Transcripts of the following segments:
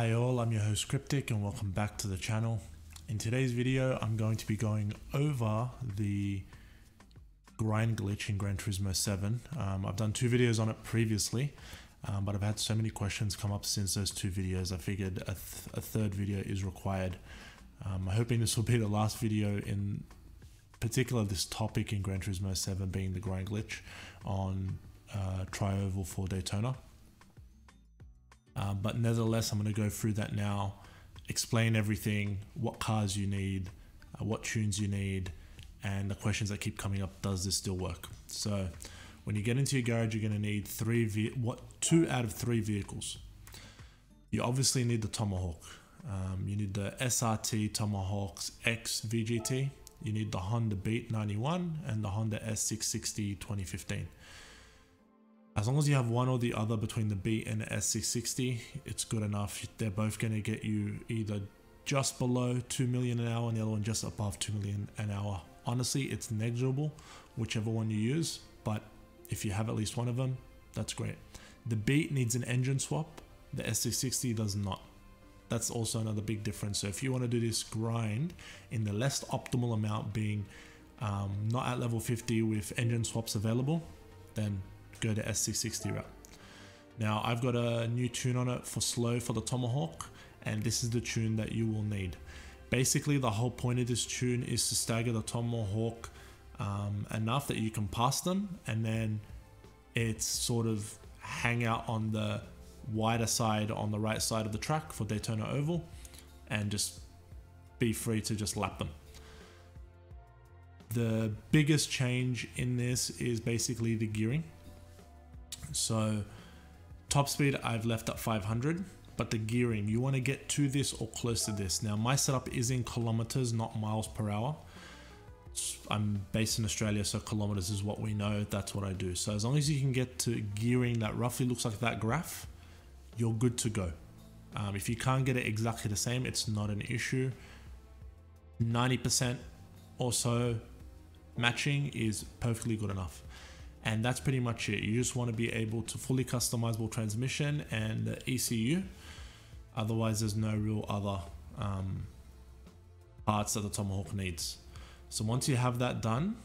Hi all, I'm your host Cryptic and welcome back to the channel. In today's video, I'm going to be going over the grind glitch in Gran Turismo 7. I've done two videos on it previously, but I've had so many questions come up since those two videos. I figured a third video is required. I'm hoping this will be the last video in particular this topic in Gran Turismo 7 being the grind glitch on Tri-Oval for Daytona. But nevertheless, I'm going to go through that now, explain everything, what cars you need, what tunes you need, and the questions that keep coming up, does this still work? So when you get into your garage, you're going to need two out of three vehicles. You obviously need the Tomahawk. You need the SRT Tomahawks X VGT. You need the Honda Beat 91 and the Honda S660 2015. As long as you have one or the other between the Beat and the S660, it's good enough. They're both going to get you either just below 2 million an hour and the other one just above 2 million an hour. Honestly, it's negligible, whichever one you use, but if you have at least one of them, that's great. The Beat needs an engine swap, the S660 does not. That's also another big difference. So if you want to do this grind in the less optimal amount, being not at level 50 with engine swaps available, then go to S660 route. Now I've got a new tune on it for slow for the Tomahawk, and this is the tune that you will need. Basically the whole point of this tune is to stagger the Tomahawk enough that you can pass them, and then it's sort of hang out on the wider side on the right side of the track for Daytona Oval and just be free to just lap them. The biggest change in this is basically the gearing. So top speed I've left at 500, but the gearing, you want to get to this or close to this. Now my setup is in kilometers, not miles per hour. I'm based in Australia, so kilometers is what we know. That's what I do. So as long as you can get to gearing that roughly looks like that graph, you're good to go. If you can't get it exactly the same, it's not an issue. 90% or so matching is perfectly good enough. And that's pretty much it. You just want to be able to fully customizable transmission and the ECU. Otherwise, there's no real other parts that the Tomahawk needs. So once you have that done,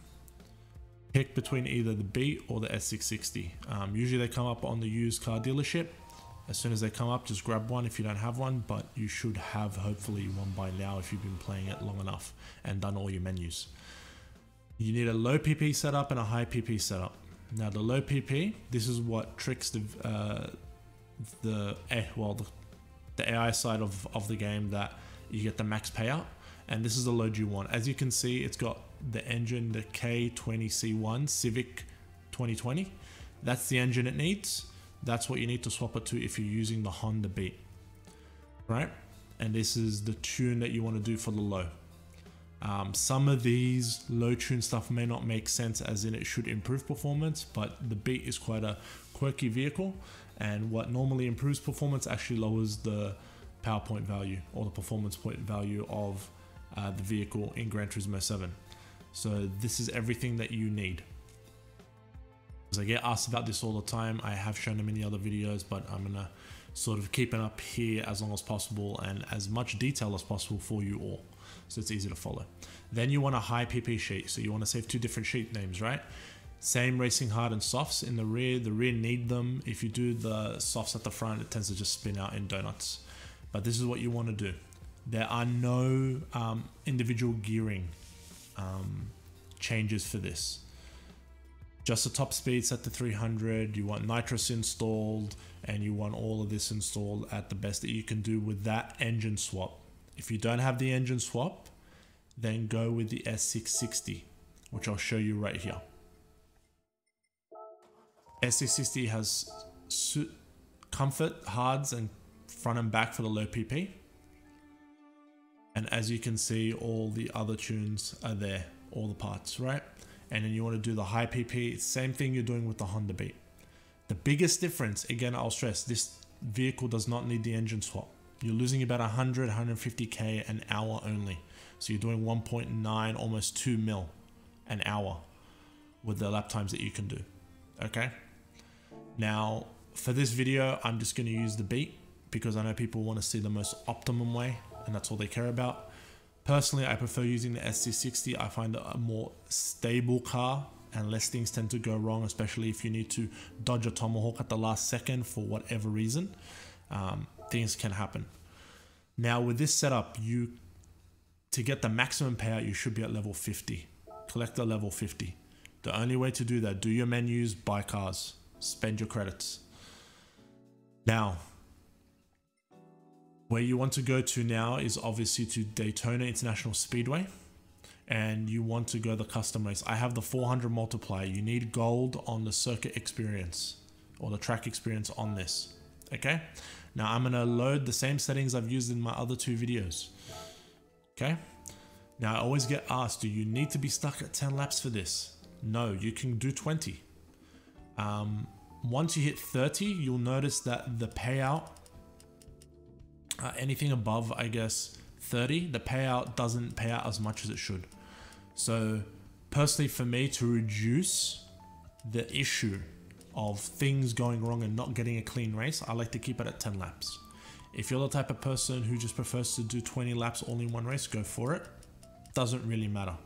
pick between either the Beat or the S660. Usually they come up on the used car dealership. As soon as they come up, just grab one if you don't have one, but you should have hopefully one by now if you've been playing it long enough and done all your menus. You need a low PP setup and a high PP setup. Now the low PP, this is what tricks the AI side of the game, that you get the max payout, and this is the load you want. As you can see, it's got the engine, the K20C1 Civic 2020. That's the engine it needs. That's what you need to swap it to if you're using the Honda Beat, right? And this is the tune that you want to do for the low. Some of these low tune stuff may not make sense, as in it should improve performance, but the Beat is quite a quirky vehicle, and what normally improves performance actually lowers the power point value or the performance point value of the vehicle in Gran Turismo 7. So this is everything that you need. Because I get asked about this all the time. I have shown them in the other videos, but I'm gonna sort of keep it up here as long as possible and as much detail as possible for you all, so it's easy to follow. Then you want a high PP sheet, so you want to save two different sheet names, right? Same racing hard and softs in the rear need them. If you do the softs at the front, it tends to just spin out in donuts. But this is what you want to do. There are no individual gearing changes for this. Just the top speed set to 300, you want nitrous installed, and you want all of this installed at the best that you can do with that engine swap. If you don't have the engine swap, then go with the S660, which I'll show you right here. S660 has comfort, hards, and front and back for the low PP. And as you can see, all the other tunes are there, all the parts, right? And then you want to do the high PP, same thing you're doing with the Honda Beat. The biggest difference, again, I'll stress, this vehicle does not need the engine swap. You're losing about 100, 150k an hour only. So you're doing 1.9, almost 2 mil an hour with the lap times that you can do. Okay. Now for this video, I'm just going to use the Beat because I know people want to see the most optimum way, and that's all they care about. Personally, I prefer using the S660. I find it a more stable car and less things tend to go wrong, especially if you need to dodge a tomahawk at the last second for whatever reason. Things can happen. Now with this setup, to get the maximum payout, you should be at level 50. Collector level 50. The only way to do that, do your menus, buy cars, spend your credits. Now, where you want to go to now is obviously to Daytona International Speedway, and you want to go the custom race. I have the 400 multiplier. You need gold on the circuit experience or the track experience on this. Okay, now I'm gonna load the same settings I've used in my other two videos. Okay, now I always get asked, do you need to be stuck at 10 laps for this? No, you can do 20. Once you hit 30, you'll notice that the payout, anything above, I guess, 30, the payout doesn't pay out as much as it should. So personally for me, to reduce the issue of things going wrong and not getting a clean race, I like to keep it at 10 laps. If you're the type of person who just prefers to do 20 laps all in one race, go for it. Doesn't really matter.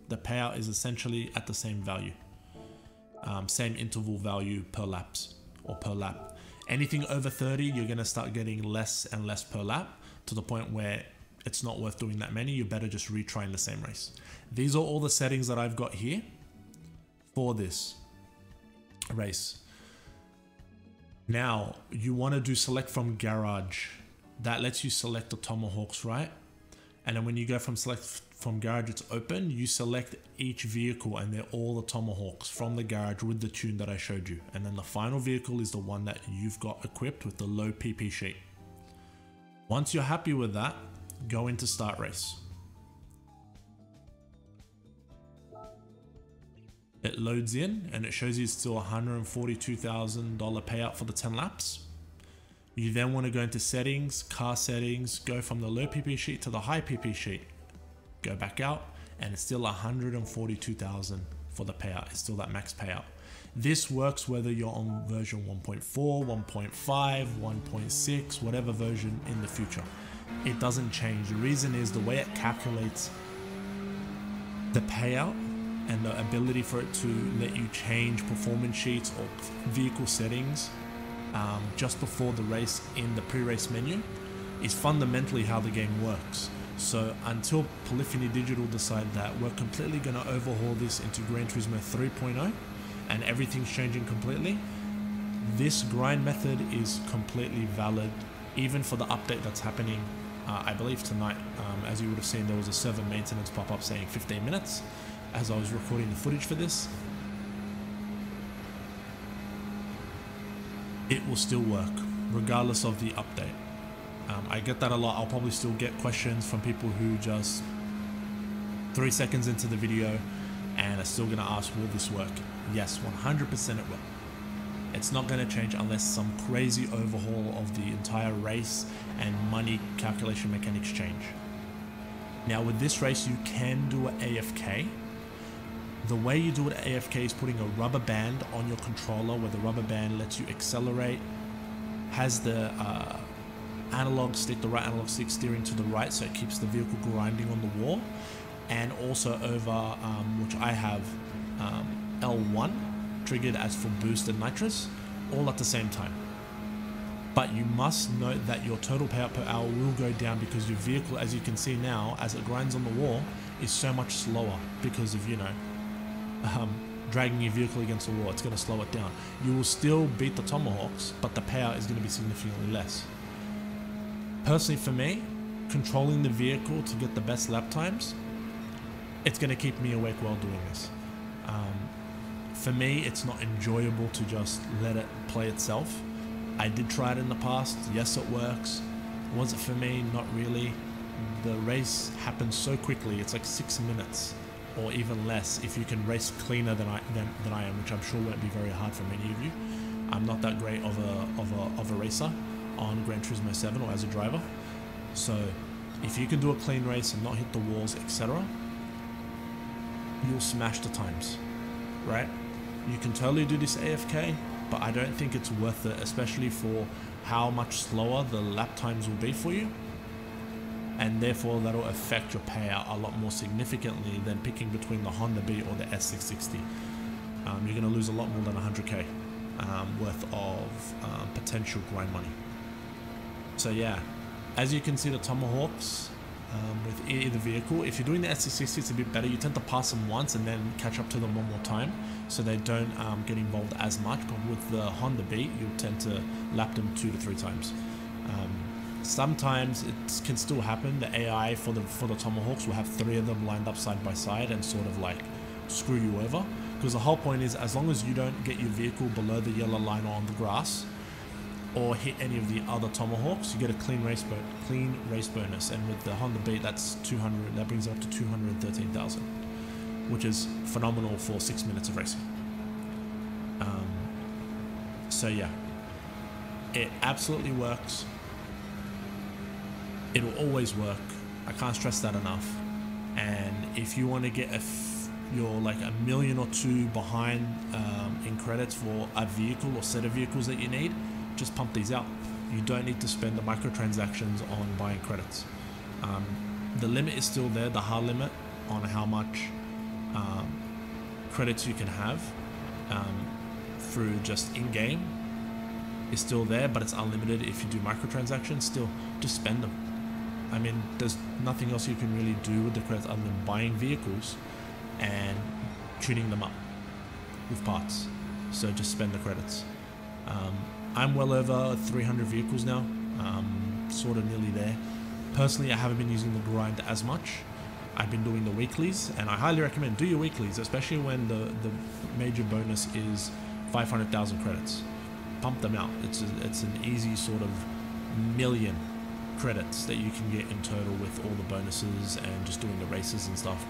The payout is essentially at the same value. Same interval value per laps or per lap. Anything over 30, you're going to start getting less and less per lap, to the point where it's not worth doing that many. You better just retry in the same race. These are all the settings that I've got here for this race. Now, you want to do select from garage. That lets you select the tomahawks, right? And then when you go from select from garage, it's open. You select each vehicle and they're all the tomahawks from the garage with the tune that I showed you. And then the final vehicle is the one that you've got equipped with the low PP sheet. Once you're happy with that, go into start race. It loads in and it shows you still $142,000 payout for the 10 laps. You then want to go into settings, car settings, go from the low PP sheet to the high PP sheet. Go back out and it's still $142,000 for the payout. It's still that max payout. This works whether you're on version 1.4, 1.5, 1.6, whatever version in the future. It doesn't change. The reason is the way it calculates the payout and the ability for it to let you change performance sheets or vehicle settings just before the race in the pre-race menu is fundamentally how the game works. So until Polyphony Digital decide that we're completely going to overhaul this into Gran Turismo 3.0 and everything's changing completely, this grind method is completely valid, even for the update that's happening, I believe tonight. As you would have seen, there was a server maintenance pop-up saying 15 minutes as I was recording the footage for this. It will still work regardless of the update. I get that a lot. I'll probably still get questions from people who just 3 seconds into the video and are still going to ask, will this work? Yes, 100% it will. It's not going to change unless some crazy overhaul of the entire race and money calculation mechanics change. Now with this race, you can do an AFK. The way you do it at AFK is putting a rubber band on your controller, where the rubber band lets you accelerate, has the analog stick, the right analog stick steering to the right, so it keeps the vehicle grinding on the wall, and also over, which I have, L1 triggered as for boost and nitrous, all at the same time. But you must note that your total payout per hour will go down because your vehicle, as you can see now, as it grinds on the wall, is so much slower because of, you know, dragging your vehicle against the wall. It's going to slow it down. You will still beat the tomahawks, but the payout is going to be significantly less. Personally for me, controlling the vehicle to get the best lap times, it's going to keep me awake while doing this. For me, it's not enjoyable to just let it play itself. I did try it in the past. Yes, it works. Was it for me? Not really. The race happens so quickly. It's like 6 minutes or even less if you can race cleaner than I am, which I'm sure won't be very hard for many of you. I'm not that great of a racer on Gran Turismo 7 or as a driver. So if you can do a clean race and not hit the walls, etc., you'll smash the times, right? You can totally do this AFK, but I don't think it's worth it, especially for how much slower the lap times will be for you, and therefore that'll affect your payout a lot more significantly than picking between the Honda Beat or the S660. You're going to lose a lot more than 100k worth of potential grind money. So yeah, as you can see, the Tomahawks with either vehicle, if you're doing the S660, it's a bit better. You tend to pass them once and then catch up to them one more time, so they don't get involved as much. But with the Honda Beat, you'll tend to lap them 2 to 3 times. Sometimes it can still happen. The AI for the Tomahawks will have 3 of them lined up side by side and sort of like screw you over, because the whole point is, as long as you don't get your vehicle below the yellow line or on the grass, or hit any of the other Tomahawks, you get a clean race bonus. And with the Honda Beat, that's 200. That brings it up to 213,000, which is phenomenal for 6 minutes of racing. So yeah, it absolutely works. It will always work. I can't stress that enough. And if you want to get you're like a million or two behind in credits for a vehicle or set of vehicles that you need, just pump these out. You don't need to spend the microtransactions on buying credits. The limit is still there, the hard limit on how much credits you can have through just in-game is still there, but it's unlimited if you do microtransactions. Still, just spend them. I mean, there's nothing else you can really do with the credits other than buying vehicles and tuning them up with parts. So just spend the credits. I'm well over 300 vehicles now, sort of nearly there. Personally, I haven't been using the grind as much. I've been doing the weeklies, and I highly recommend do your weeklies, especially when the major bonus is 500,000 credits. Pump them out. It's an easy sort of million credits that you can get in total with all the bonuses and just doing the races and stuff.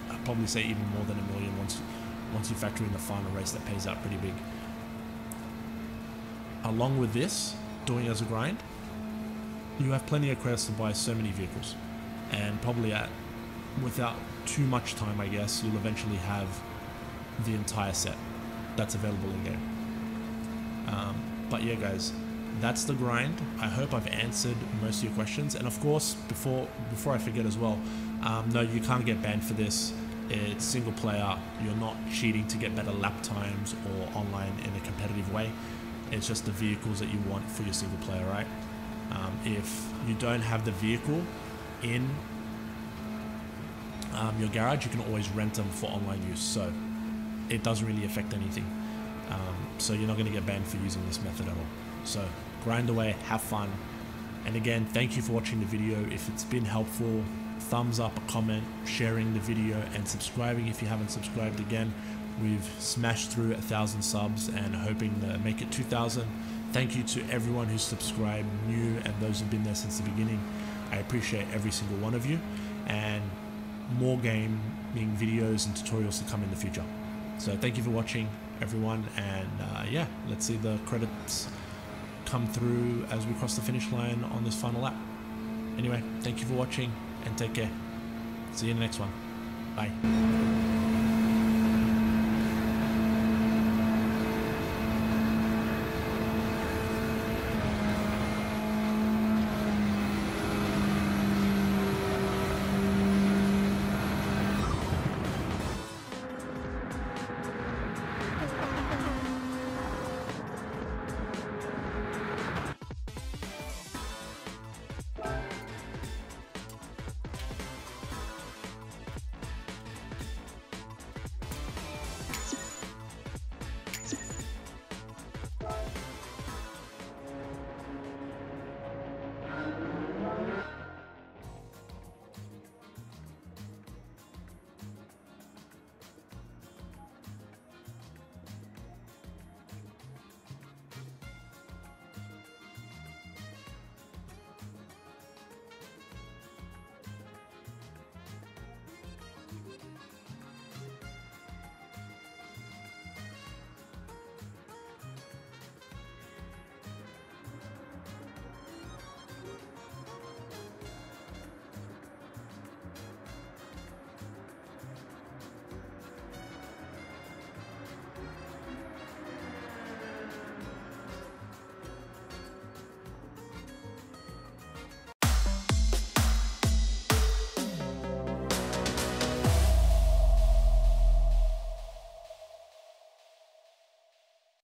I'd probably say even more than a million once you factor in the final race that pays out pretty big. Along with this, doing as a grind, you have plenty of credits to buy so many vehicles, and probably without too much time, I guess, you'll eventually have the entire set that's available in game. But yeah, guys, that's the grind. I hope I've answered most of your questions. And of course, before I forget as well, no, you can't get banned for this. It's single player. You're not cheating to get better lap times or online in a competitive way. It's just the vehicles that you want for your single player, right? If you don't have the vehicle in your garage, you can always rent them for online use. So it doesn't really affect anything. So you're not going to get banned for using this method at all. So grind away, have fun. And again, thank you for watching the video. If it's been helpful, thumbs up, a comment, sharing the video, and subscribing if you haven't subscribed. Again, we've smashed through 1,000 subs and hoping to make it 2,000. Thank you to everyone who's subscribed, new, and those who've been there since the beginning. I appreciate every single one of you, and more gaming videos and tutorials to come in the future. So thank you for watching, everyone, and yeah, let's see the credits come through as we cross the finish line on this final lap. Anyway, thank you for watching and take care. See you in the next one. Bye.